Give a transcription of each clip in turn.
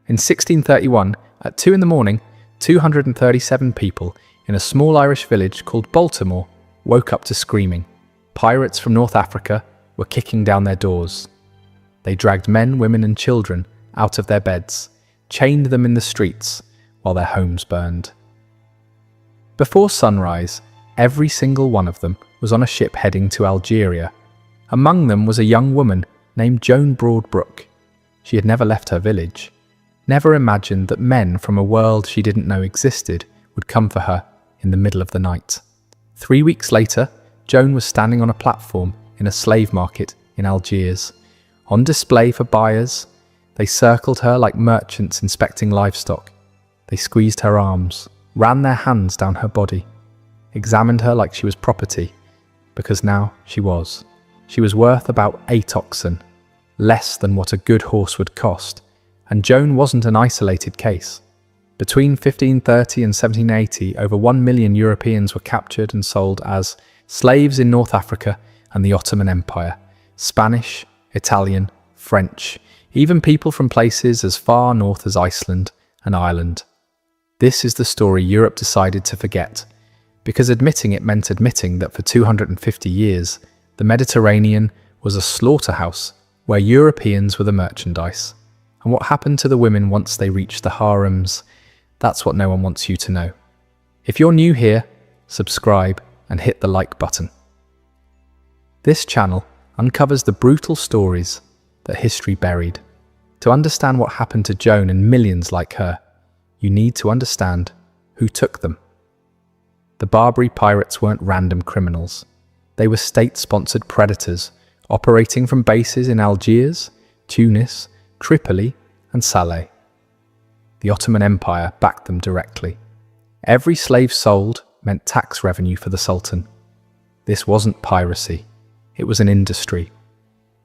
In 1631, at 2 in the morning, 237 people in a small Irish village called Baltimore woke up to screaming. Pirates from North Africa were kicking down their doors. They dragged men, women and children out of their beds, chained them in the streets while their homes burned. Before sunrise, every single one of them was on a ship heading to Algiers. Among them was a young woman named Joan Broadbrook. She had never left her village, never imagined that men from a world she didn't know existed would come for her in the middle of the night. 3 weeks later, Joan was standing on a platform in a slave market in Algiers. On display for buyers, they circled her like merchants inspecting livestock. They squeezed her arms, ran their hands down her body, examined her like she was property, because now she was. She was worth about 8 oxen, less than what a good horse would cost, and Joan wasn't an isolated case. Between 1530 and 1780, over 1 million Europeans were captured and sold as slaves in North Africa and the Ottoman Empire. Spanish, Italian, French, even people from places as far north as Iceland and Ireland. This is the story Europe decided to forget, because admitting it meant admitting that for 250 years, the Mediterranean was a slaughterhouse where Europeans were the merchandise. And what happened to the women once they reached the harems? That's what no one wants you to know. If you're new here, subscribe and hit the like button. This channel uncovers the brutal stories that history buried. To understand what happened to Joan and millions like her, you need to understand who took them. The Barbary pirates weren't random criminals. They were state-sponsored predators operating from bases in Algiers, Tunis, Tripoli, and Salé. The Ottoman Empire backed them directly. Every slave sold meant tax revenue for the Sultan. This wasn't piracy, it was an industry.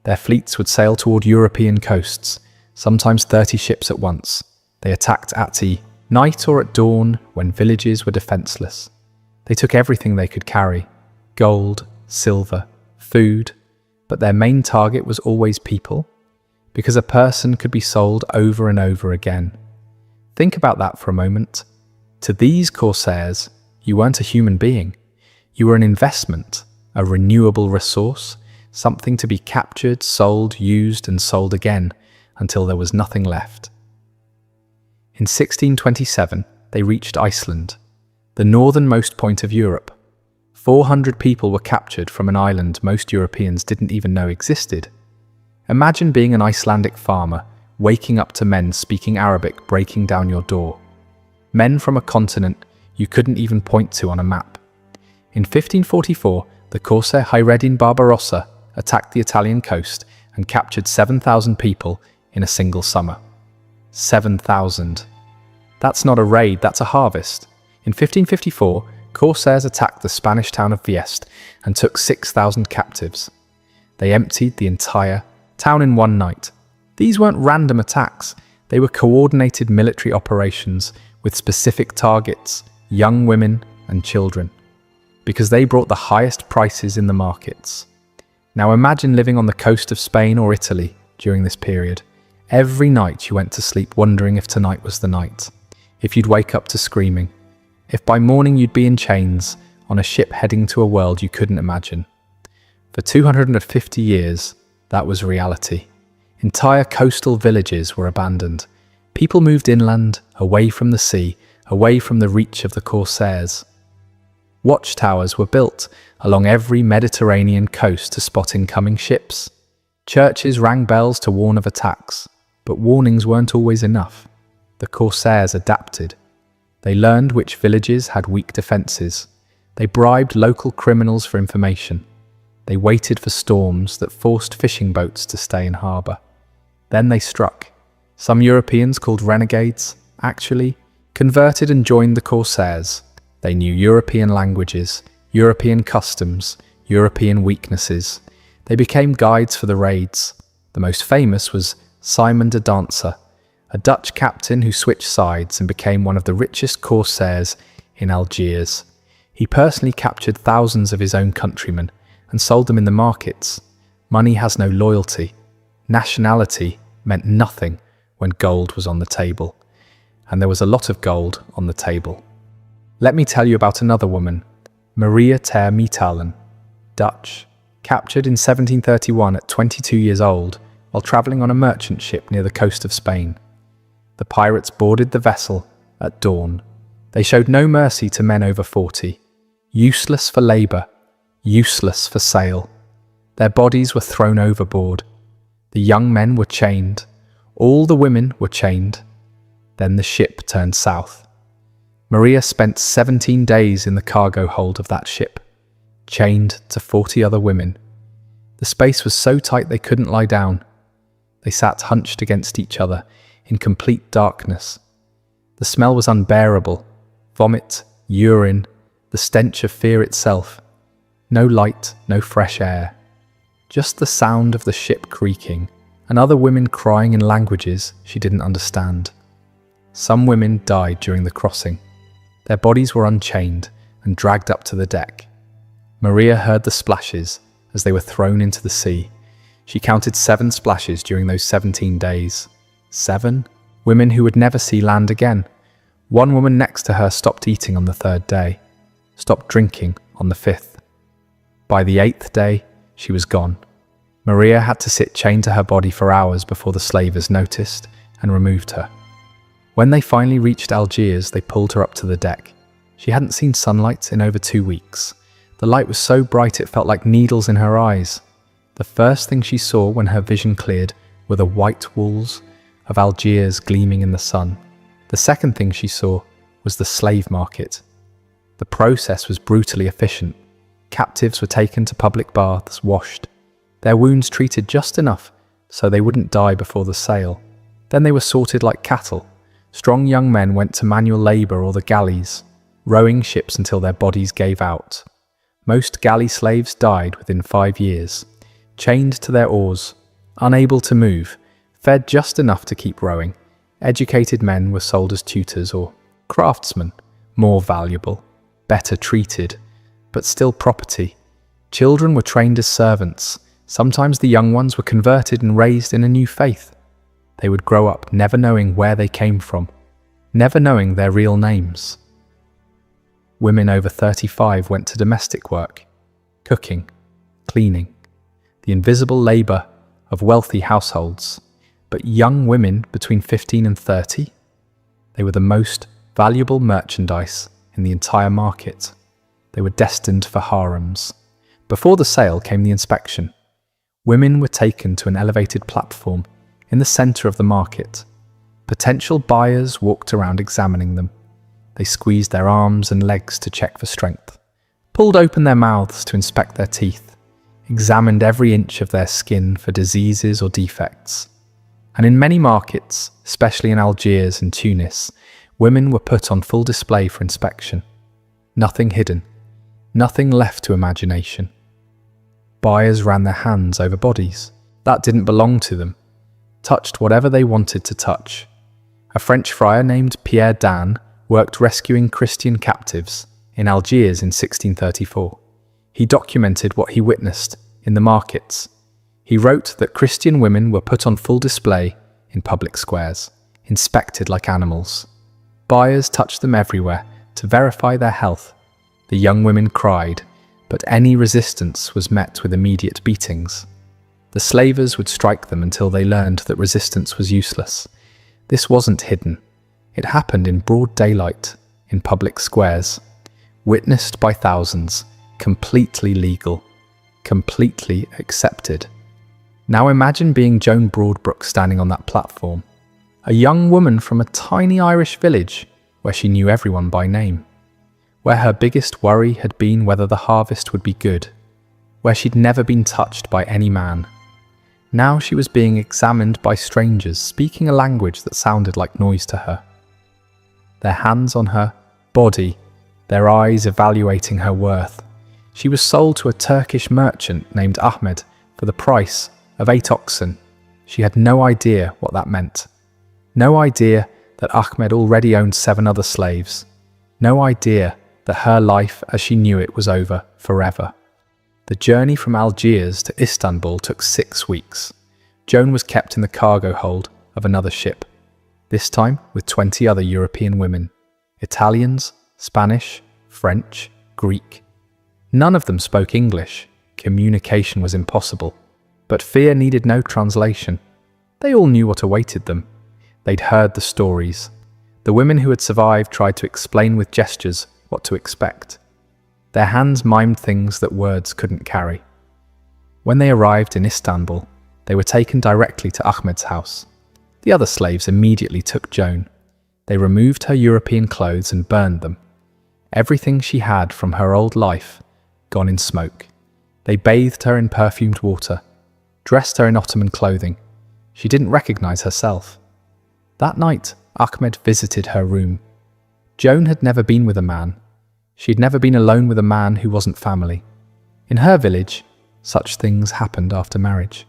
Their fleets would sail toward European coasts, sometimes 30 ships at once. They attacked at night or at dawn when villages were defenseless. They took everything they could carry: gold, silver, food, but their main target was always people, because a person could be sold over and over again. Think about that for a moment. To these corsairs, you weren't a human being. You were an investment, a renewable resource, something to be captured, sold, used, and sold again until there was nothing left. In 1627, they reached Iceland, the northernmost point of Europe. 400 people were captured from an island most Europeans didn't even know existed. Imagine being an Icelandic farmer, waking up to men speaking Arabic breaking down your door. Men from a continent you couldn't even point to on a map. In 1544, the corsair Hayreddin Barbarossa attacked the Italian coast and captured 7,000 people in a single summer. 7,000. That's not a raid, that's a harvest. In 1554, corsairs attacked the Spanish town of Vieste and took 6,000 captives. They emptied the entire town in one night. These weren't random attacks, they were coordinated military operations with specific targets: young women and children, because they brought the highest prices in the markets. Now imagine living on the coast of Spain or Italy during this period. Every night you went to sleep wondering if tonight was the night, if you'd wake up to screaming, if by morning you'd be in chains on a ship heading to a world you couldn't imagine. For 250 years, that was reality. Entire coastal villages were abandoned. People moved inland, away from the sea, away from the reach of the corsairs. Watchtowers were built along every Mediterranean coast to spot incoming ships. Churches rang bells to warn of attacks, but warnings weren't always enough. The corsairs adapted. They learned which villages had weak defences. They bribed local criminals for information. They waited for storms that forced fishing boats to stay in harbour. Then they struck. Some Europeans, called renegades, actually converted and joined the corsairs. They knew European languages, European customs, European weaknesses. They became guides for the raids. The most famous was Simon de Dancer, a Dutch captain who switched sides and became one of the richest corsairs in Algiers. He personally captured thousands of his own countrymen and sold them in the markets. Money has no loyalty. Nationality meant nothing when gold was on the table. And there was a lot of gold on the table. Let me tell you about another woman, Maria ter Meetelen, Dutch, captured in 1731 at 22 years old while travelling on a merchant ship near the coast of Spain. The pirates boarded the vessel at dawn. They showed no mercy to men over 40, useless for labour, useless for sail. Their bodies were thrown overboard. The young men were chained. All the women were chained. Then the ship turned south. Maria spent 17 days in the cargo hold of that ship, chained to 40 other women. The space was so tight they couldn't lie down. They sat hunched against each other in complete darkness. The smell was unbearable. Vomit, urine, the stench of fear itself. No light, no fresh air. Just the sound of the ship creaking and other women crying in languages she didn't understand. Some women died during the crossing. Their bodies were unchained and dragged up to the deck. Maria heard the splashes as they were thrown into the sea. She counted 7 splashes during those 17 days. 7? Women who would never see land again. One woman next to her stopped eating on the 3rd day, stopped drinking on the 5th. By the 8th day, she was gone. Maria had to sit chained to her body for hours before the slavers noticed and removed her. When they finally reached Algiers, they pulled her up to the deck. She hadn't seen sunlight in over 2 weeks. The light was so bright it felt like needles in her eyes. The first thing she saw when her vision cleared were the white walls of Algiers gleaming in the sun. The second thing she saw was the slave market. The process was brutally efficient. Captives were taken to public baths, washed, their wounds treated just enough so they wouldn't die before the sale. Then they were sorted like cattle. Strong young men went to manual labour or the galleys, rowing ships until their bodies gave out. Most galley slaves died within 5 years, chained to their oars, unable to move, fed just enough to keep rowing. Educated men were sold as tutors or craftsmen, more valuable, better treated, but still property. Children were trained as servants. Sometimes the young ones were converted and raised in a new faith. They would grow up never knowing where they came from, never knowing their real names. Women over 35 went to domestic work, cooking, cleaning, the invisible labour of wealthy households. But young women between 15 and 30, they were the most valuable merchandise in the entire market. They were destined for harems. Before the sale came the inspection. Women were taken to an elevated platform in the centre of the market. Potential buyers walked around examining them. They squeezed their arms and legs to check for strength, pulled open their mouths to inspect their teeth, examined every inch of their skin for diseases or defects. And in many markets, especially in Algiers and Tunis, women were put on full display for inspection. Nothing hidden, nothing left to imagination. Buyers ran their hands over bodies that didn't belong to them, touched whatever they wanted to touch. A French friar named Pierre Dan worked rescuing Christian captives in Algiers in 1634. He documented what he witnessed in the markets. He wrote that Christian women were put on full display in public squares, inspected like animals. Buyers touched them everywhere to verify their health. The young women cried, but any resistance was met with immediate beatings. The slavers would strike them until they learned that resistance was useless. This wasn't hidden. It happened in broad daylight, in public squares, witnessed by thousands, completely legal, completely accepted. Now imagine being Joan Broadbrook standing on that platform, a young woman from a tiny Irish village where she knew everyone by name, where her biggest worry had been whether the harvest would be good, where she'd never been touched by any man. Now she was being examined by strangers speaking a language that sounded like noise to her. Their hands on her body, their eyes evaluating her worth. She was sold to a Turkish merchant named Ahmed for the price of 8 oxen. She had no idea what that meant. No idea that Ahmed already owned 7 other slaves. No idea that her life as she knew it was over forever. The journey from Algiers to Istanbul took 6 weeks. Joan was kept in the cargo hold of another ship, this time with 20 other European women. Italians, Spanish, French, Greek. None of them spoke English. Communication was impossible. But fear needed no translation. They all knew what awaited them. They'd heard the stories. The women who had survived tried to explain with gestures what to expect. Their hands mimed things that words couldn't carry. When they arrived in Istanbul, they were taken directly to Ahmed's house. The other slaves immediately took Joan. They removed her European clothes and burned them. Everything she had from her old life, gone in smoke. They bathed her in perfumed water, dressed her in Ottoman clothing. She didn't recognize herself. That night, Ahmed visited her room. Joan had never been with a man. She'd never been alone with a man who wasn't family. In her village, such things happened after marriage.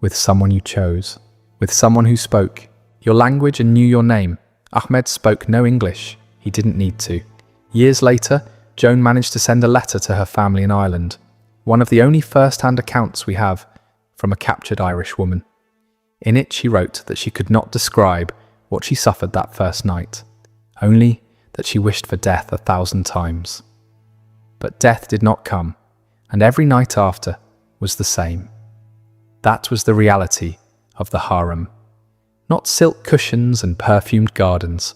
With someone you chose, with someone who spoke your language and knew your name. Ahmed spoke no English. He didn't need to. Years later, Joan managed to send a letter to her family in Ireland, one of the only first-hand accounts we have from a captured Irish woman. In it, she wrote that she could not describe what she suffered that first night, only that she wished for death 1,000 times. But death did not come, and every night after was the same. That was the reality of the harem. Not silk cushions and perfumed gardens,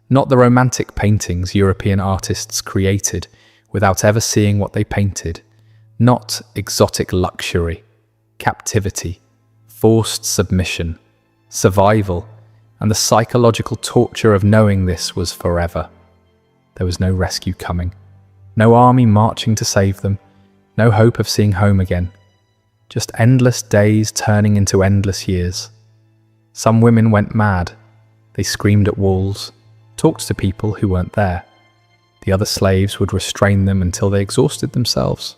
not the romantic paintings European artists created without ever seeing what they painted, not exotic luxury, captivity, forced submission, survival, and the psychological torture of knowing this was forever. There was no rescue coming, no army marching to save them, no hope of seeing home again. Just endless days turning into endless years. Some women went mad. They screamed at walls, talked to people who weren't there. The other slaves would restrain them until they exhausted themselves.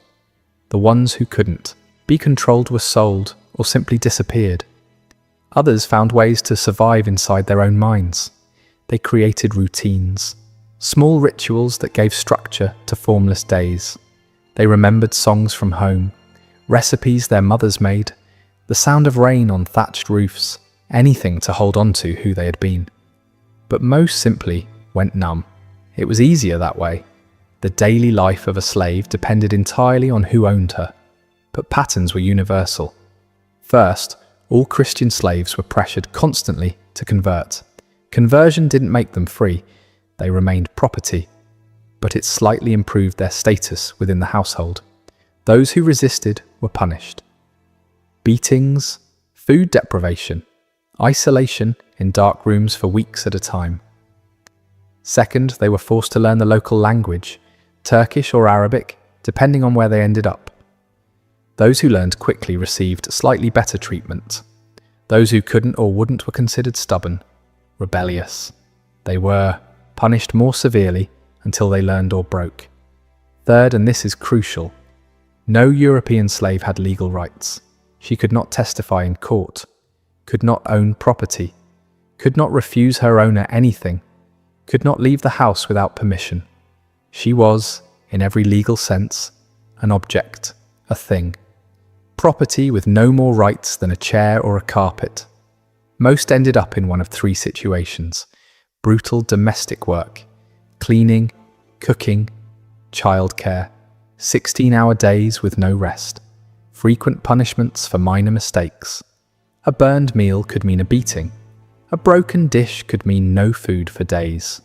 The ones who couldn't be controlled were sold or simply disappeared. Others found ways to survive inside their own minds. They created routines, small rituals that gave structure to formless days. They remembered songs from home, recipes their mothers made, the sound of rain on thatched roofs, anything to hold on to who they had been. But most simply went numb. It was easier that way. The daily life of a slave depended entirely on who owned her. But patterns were universal. First, all Christian slaves were pressured constantly to convert. Conversion didn't make them free. They remained property. But it slightly improved their status within the household. Those who resisted were punished. Beatings, food deprivation, isolation in dark rooms for weeks at a time. Second, they were forced to learn the local language, Turkish or Arabic, depending on where they ended up. Those who learned quickly received slightly better treatment. Those who couldn't or wouldn't were considered stubborn, rebellious. They were punished more severely until they learned or broke. Third, and this is crucial, no European slave had legal rights. She could not testify in court, could not own property, could not refuse her owner anything, could not leave the house without permission. She was, in every legal sense, an object, a thing. Property with no more rights than a chair or a carpet. Most ended up in one of three situations: brutal domestic work, cleaning, cooking, childcare, 16-hour days with no rest, frequent punishments for minor mistakes. A burned meal could mean a beating. A broken dish could mean no food for days.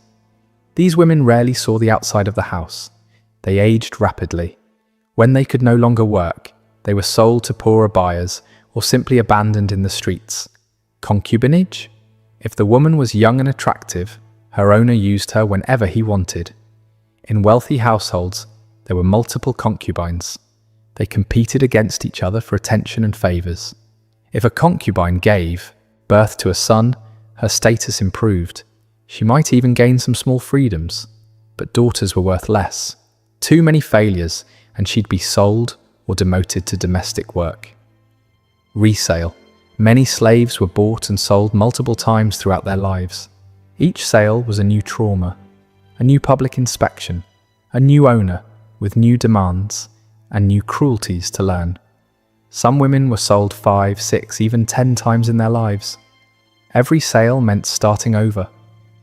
These women rarely saw the outside of the house. They aged rapidly. When they could no longer work, they were sold to poorer buyers or simply abandoned in the streets. Concubinage? If the woman was young and attractive, her owner used her whenever he wanted. In wealthy households, there were multiple concubines. They competed against each other for attention and favors. If a concubine gave birth to a son, her status improved. She might even gain some small freedoms, but daughters were worth less. Too many failures, and she'd be sold or demoted to domestic work. Resale. Many slaves were bought and sold multiple times throughout their lives. Each sale was a new trauma, a new public inspection, a new owner with new demands and new cruelties to learn. Some women were sold 5, 6, even 10 times in their lives. Every sail meant starting over,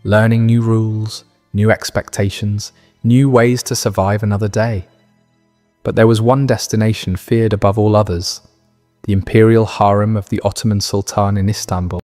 learning new rules, new expectations, new ways to survive another day. But there was one destination feared above all others, the imperial harem of the Ottoman Sultan in Istanbul.